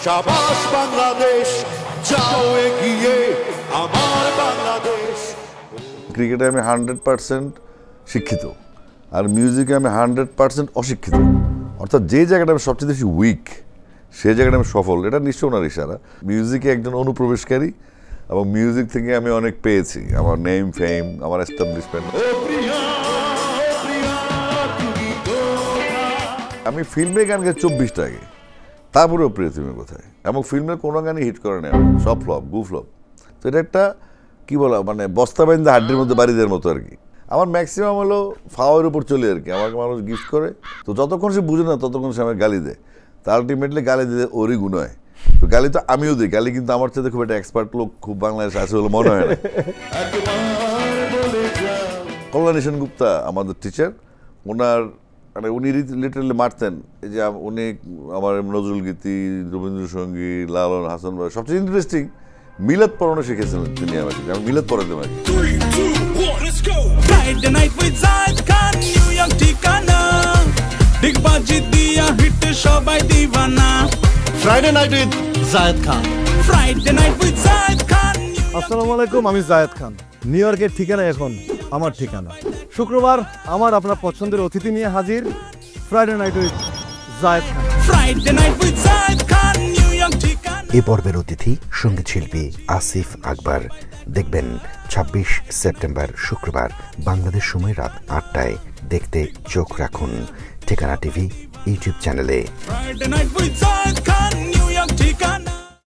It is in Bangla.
শাবাশ বাংলাদেশ, যাও এগিয়ে আমার বাংলাদেশ। ক্রিকেটে আমি 100% শিক্ষিত, আর মিউজিকে আমি 100% অশিক্ষিত। অর্থাৎ যে জায়গাটা আমি সবচেয়ে বেশি উইক, সেই জায়গাটা আমি সফল। এটা নিশ্চয় ওনার ইশারা। মিউজিকে একজন অনুপ্রবেশকারী, এবং মিউজিক থেকে আমি অনেক পেয়েছি, আমার নেম ফেম, আমার এস্টাবলিশমেন্ট। আমি ফিল্মে গান গাই 24টা আগে, তারপরেও প্রিয় তুমি কোথায়, এবং ফিল্মের কোনো গানই হিট করে না, সব ফ্লপ, গু ফ্লপ। তো এটা একটা কী বলা, মানে বস্তা বাইন্দা হাড্ডির মধ্যে বাড়িদের মতো আর কি। আমার ম্যাক্সিমাম হলো ফাওয়ার উপর চলে আর কি। আমাকে মানুষ গিফট করে, তো যতক্ষণ সে বুঝে না ততক্ষণ সে আমাকে গালি দেয়। তা আলটিমেটলি গালি দিতে ওরই গুণ হয়। তো গালি তো আমিও দিই, গালি কিন্তু আমার চাইতে খুব একটা এক্সপার্ট লোক খুব বাংলাদেশে আছে বলে মনে হয় না। কল্যাণী সেনগুপ্তা আমাদের টিচার, ওনার মানে উনি লিটারালি মারতেন। এই যে উনি আমার নজরুল গীতি, রবীন্দ্রসঙ্গীত, লালন, হাসান ভাই, সবচেয়ে ইন্টারেস্টিং মিলাদ পড়ানো শিখেছেন তিনি আমাকে। আমি মিলাদ পড়াতাম আর কি। Friday night with Zayed Khan. আসসালামু আলাইকুম, আমি জায়েদ খান। নিউ ইয়র্কের ঠিকানা এখন আমার ঠিকানা। শুক্রবার আমার আপনার পছন্দের অতিথি নিয়ে হাজির, Friday night with Zayed Khan. এ পর্বের অতিথি সঙ্গীত শিল্পী আসিফ আকবর। দেখবেন 26 সেপ্টেম্বর শুক্রবার বাংলাদেশ সময় রাত 8টায়। দেখতে চোখ রাখুন ঠিকানা টিভি ইউটিউব চ্যানেলে।